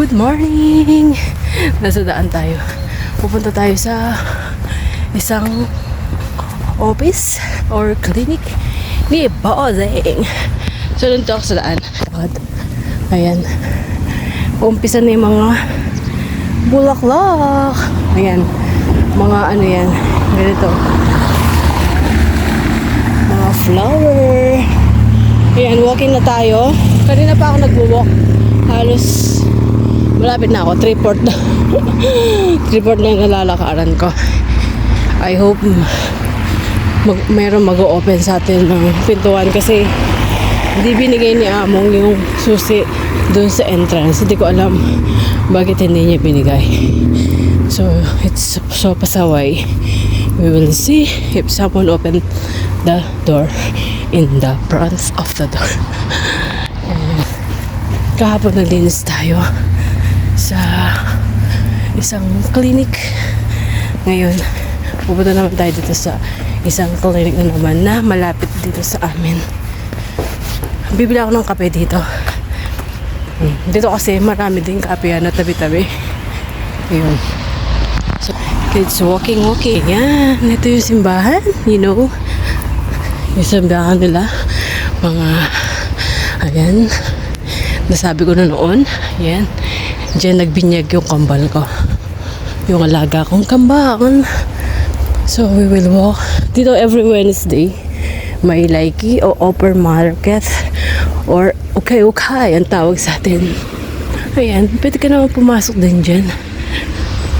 Good morning! Nasa daan tayo. Pupunta tayo sa isang office or clinic ni Bossing. So, nandito ako sa daan. Ayan. Umpisa na yung mga bulaklak. Ayan. Mga ano yan. Ganito. Mga flower. Ayan, walking na tayo. Kanina pa ako nag-walk. Halos malapit na ako. 3/4 na. 3/4 na yung nalalakaran ko. I hope mayroon mag-o-open sa atin ng pintuan kasi hindi binigay ni Among yung susi dun sa entrance. Hindi ko alam bakit hindi niya binigay. So, it's so pasaway. We will see if someone open the door in the front of the door. Kahapon naglinis tayo sa isang clinic. Ngayon, pupunta naman tayo dito sa isang clinic na naman na malapit dito sa amin. Bibili ako ng kape dito. Dito kasi marami din kape na tabi-tabi. Ayun. So, it's walking. Yan. Ito yung simbahan. You know. Yung simbahan nila. Mga, ayan. Nasabi ko na noon. Yan. Diyan nagbinyag yung kambal ko. Yung alaga kong kambal. So, we will walk. Dito every Wednesday. May Likey o Upper Market or okay ang tawag sa atin. Ayan, pwede ka naman pumasok din dyan.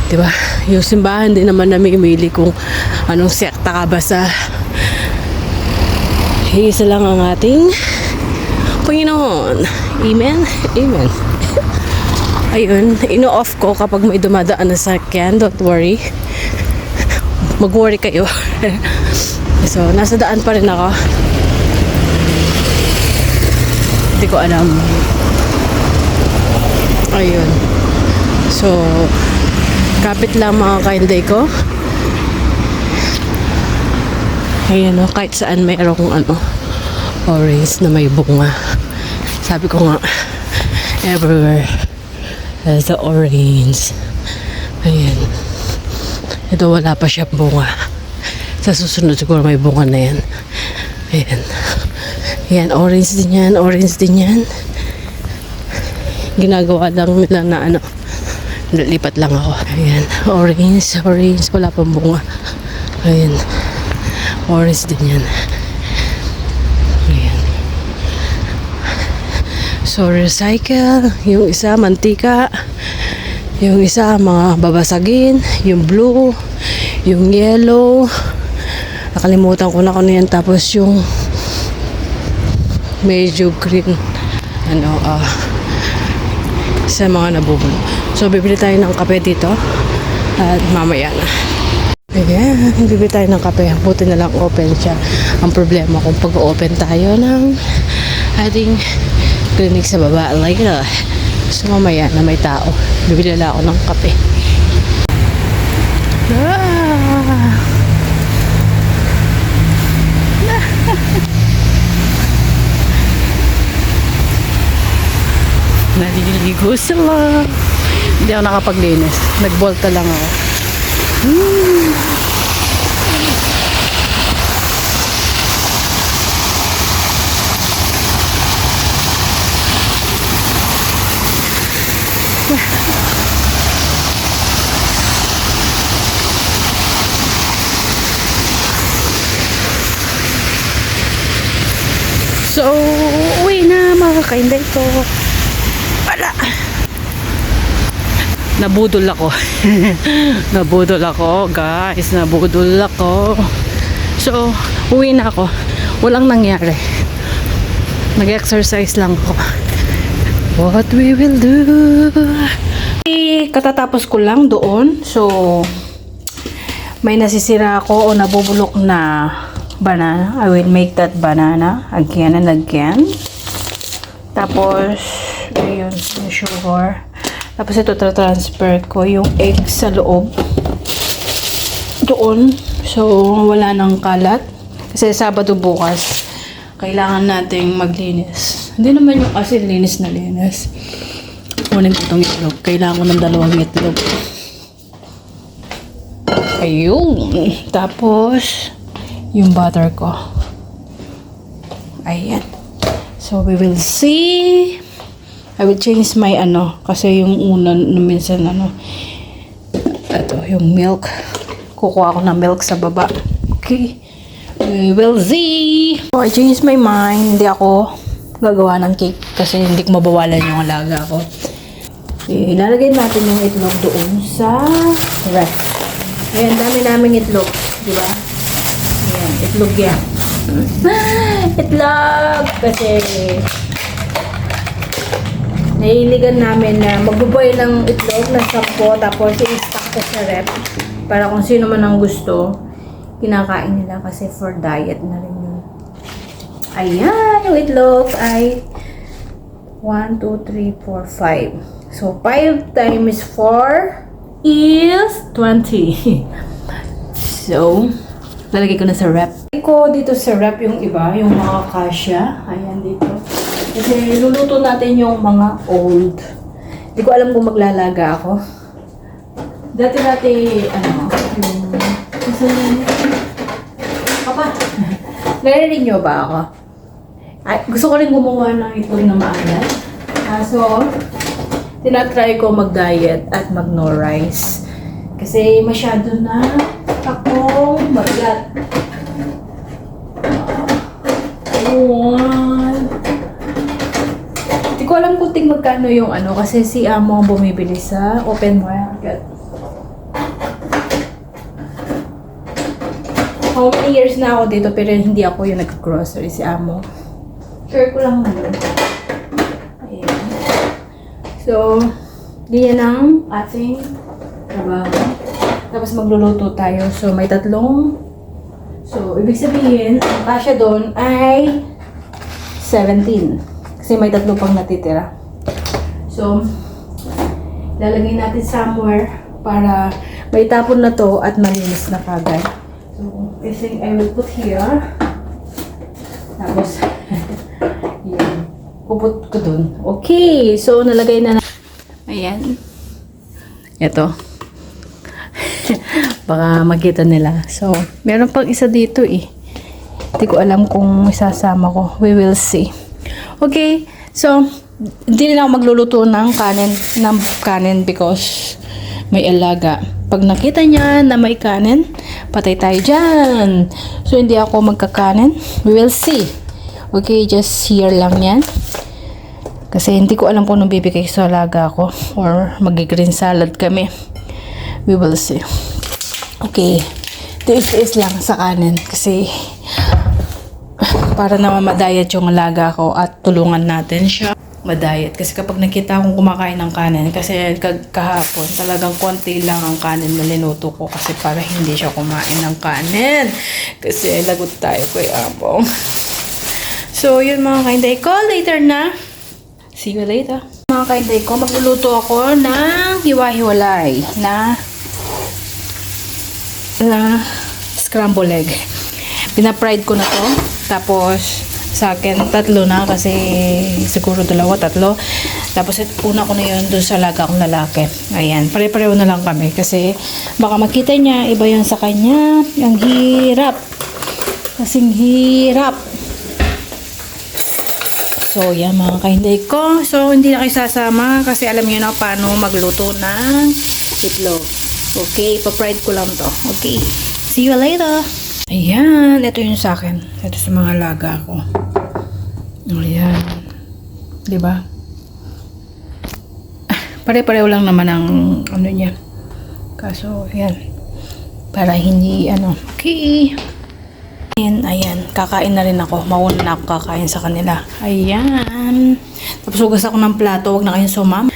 Diba? Yung simbahan din naman namimili kung anong sekta ka ba sa isa lang ang ating Panginoon. Amen? Amen. Ayun, ino-off ko kapag may dumadaan na sakyan. Don't worry. Mag-worry kayo. So, nasa daan pa rin ako. Hindi ko alam. Ayun. So, kapit lang mga kainday ko. Ayan o, kahit saan mayroong orange na may bunga. Sabi ko nga, everywhere there's the orange. Ayan. Ito wala pa siya bunga. Sa susunod siguro may bunga na yan. Ayan. Yan, orange din yan. Ginagawa lang nila na lipat lang ako. Ayan, orange. Wala pang bunga. Ayan. Orange din yan. Ayan. So, recycle. Yung isa, mantika. Yung isa, mga babasagin. Yung blue. Yung yellow. Nakalimutan ko na yan. Tapos yung medyo green. Sa mga nabubulo. So, bibili tayo ng kape dito. At mamaya na. Ayan, bibili tayo ng kape. Buti na lang open siya. Ang problema kung pag-open tayo ng ating clinic sa baba later. So, mamaya na may tao. Bibili lang ako ng kape. Naliligo sila. Hindi ako nakapaglinis. Nagbolta lang ako. So, uwi na mga kainday ko. Wala. Nabudol ako. Nabudol ako, guys. Nabudol ako. So, uwi na ako. Walang nangyari. Nag-exercise lang ako. What we will do. Katatapos ko lang doon. So, may nasisira ako o nabubulok na banana. I will make that banana again and again. Tapos, ayun, yung sugar. Tapos ito, transfer ko yung egg sa loob. Doon. So, wala nang kalat. Kasi Sabado bukas, kailangan nating maglinis. Hindi naman yung asin linis na linis. Kunin ko itong itlog. Kailangan ko ng 2 itlog. Ayun. Tapos, yung butter ko. Ayan. So, we will see. I will change my kasi yung una minsan ito, yung milk. Kukuha ko ng milk sa baba. Okay. We will see. So, I changed my mind. Hindi ako gagawa ng cake kasi hindi ko mabawalan yung alaga ko. Okay, ilalagay natin yung itlog doon sa ref. Ayan, dami naming itlog. Diba? Ayan, itlog yan. Itlog! Kasi nahihiligan namin na magbuboy ng itlog na 10 tapos i-stack ko sa ref para kung sino man ang gusto kinakain nila kasi for diet na rin yun. Ayan, yung itlog ay 1, 2, 3, 4, 5. So, 5 times 4 is 20. So, lalagay ko na sa rep. Ko dito sa rep yung iba, yung mga kasya. Ayan dito. Kasi luluto natin yung mga old. Hindi ko alam kung maglalaga ako. Dati, yung... Kasi... Papa, narinig nyo ba ako? Ay, gusto ko rin gumawa ng itlog na maalat. So, tinatry ko mag-diet at mag-no rice. Kasi masyado na akong mabigat. Hindi ko alam kung magkano yung kasi si Amo ang bumibili sa open market. How many years na ako dito pero hindi ako yung nag-grocery, si Amo. Share ko lang naman. Ayan. So, ganyan ang ating trabaho. Tapos magluluto tayo. So, may 3. So, ibig sabihin, ang kasya doon ay 17. Kasi may 3 pang natitira. So, lalagay natin somewhere para may tapon na to at malinis na kagad. So, I think I will put here. Tapos, yan. Puput ko dun. Okay. So, nalagay na. Ayan. Ito. Baka makita nila. So, meron pang isa dito eh. Hindi ko alam kung isasama ko. We will see. Okay. So, hindi na ako magluluto ng kanin because may alaga. Pag nakita niya na may kanin, patay tayo dyan. So, hindi ako magkakanin. We will see. Okay, just here lang yan. Kasi hindi ko alam kung anong bibigay sa alaga ko. Or mag-green salad kami. We will see. Okay. Tiis-tiis lang sa kanin. Kasi para naman ma-diet yung alaga ko at tulungan natin siya ma-diet. Kasi kapag nakita akong kumakain ng kanin, kasi kahapon talagang konti lang ang kanin na linuto ko kasi para hindi siya kumain ng kanin. Kasi lagot tayo kay Abong. So, yun mga kainday ko. Later na. See you later. Mga kainday ko, magluluto ako ng hiwa-hiwalay na scramble egg. Pina-fried ko na to. Tapos, sa akin, 3 na kasi siguro 2, 3. Tapos, una ko na yun doon sa alaga kong lalaki. Ayan, pare-pareho na lang kami kasi baka makita niya, iba yun sa kanya. Ang hirap. Kasing hirap. So, yan mga kahinday ko. So, hindi na kayo sasama kasi alam niyo na paano magluto ng itlog. Okay, pa-fried ko lang to. Okay, see you later. Ayan, ito yung sa akin. Ito sa mga alaga ko. Ayan. Diba? Pare-pareho lang naman ang niya. Kaso, ayan. Para hindi, okay. Ayan, kakain na rin ako. Mauna na ako kakain sa kanila. Ayan. Tapos hugas ako ng plato. Huwag na kayong sumam.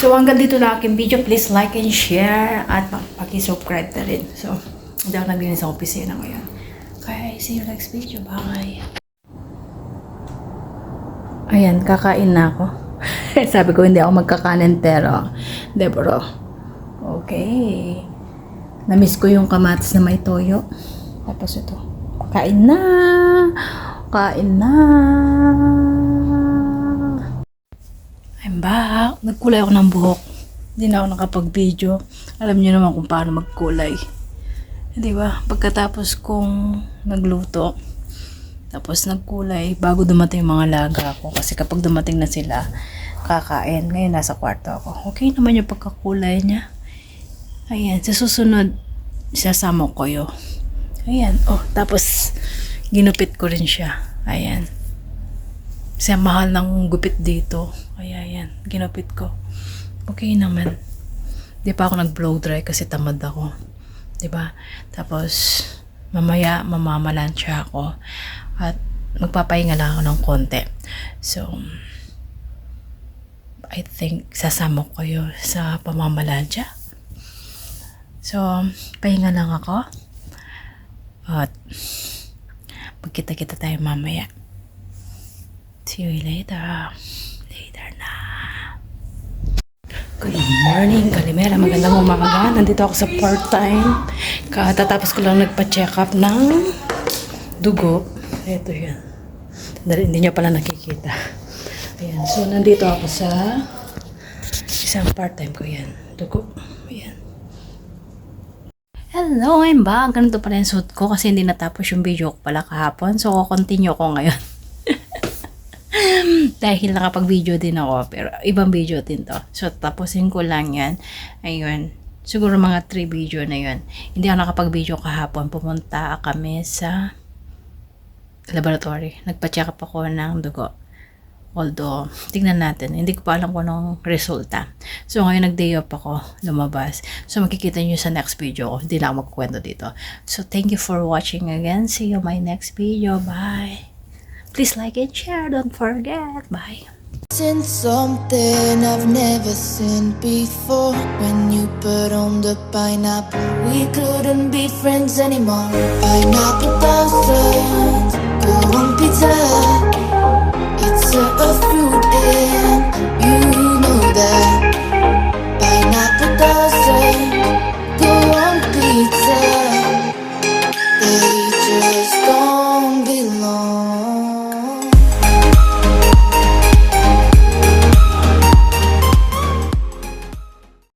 So, hanggang dito na aking video. Please like and share. At paki-subscribe na rin. So, hindi ako naglinis sa opisina ngayon. Okay, see you next video. Bye. Ayan, kakain na ako. Sabi ko hindi ako magkakanin pero, Deborah. Okay. Namiss ko yung kamatis na may toyo. Tapos ito. Kain na! Kain na! I'm back. Nagkulay ako ng buhok. Hindi na ako nakapag-video. Alam niyo naman kung paano magkulay. Di ba? Pagkatapos kong nagluto, tapos nagkulay, bago dumating yung mga laga ko. Kasi kapag dumating na sila, kakain. Ngayon nasa kwarto ako. Okay naman yung pagkakulay niya. Ayan. Sa susunod, isasama ko yun. Ayan. Oh, tapos, ginupit ko rin siya. Ayan. Kasi mahal ng gupit dito. Ayan. Ginupit ko. Okay naman. Di pa ako nag-blow dry kasi tamad ako. Di ba? Tapos, mamaya, mamamalansya ako. At, magpapahinga lang ako ng konti. So, I think, sasama ko kayo sa pamamalansya. So, pahinga lang ako. At, magkita-kita tayo mamaya. See you later. Later na. Good morning, Kalimera. Magandang umaga. Nandito ako sa part-time. Katatapos ko lang nagpa-check up ng dugo. Ito yan. Hindi niya pala nakikita. Ayan. So, nandito ako sa isang part-time ko yan. Dugo. Ayan. Hello, I'm back. Ganito pala yung suit ko kasi hindi natapos yung video ko pala kahapon. So, continue ko ngayon. Dahil nakapag-video din ako, pero ibang video din to. So, tapusin ko lang yan. Ayun. Siguro mga 3 video na yun. Hindi ako nakapag-video kahapon. Pumunta kami sa laboratory. Nagpa-check up ako ng dugo. Although, tingnan natin. Hindi ko pa alam kung anong resulta. So, ngayon nag-day off ako. Lumabas. So, makikita nyo sa next video ko. Hindi na ako magkukwento dito. So, thank you for watching again. See you my next video. Bye. Please like and share. Don't forget. Bye. Seen something I've never seen before. When you put on the pineapple, we couldn't be friends anymore. Pineapple thousand, go on pizza. It's a fruit.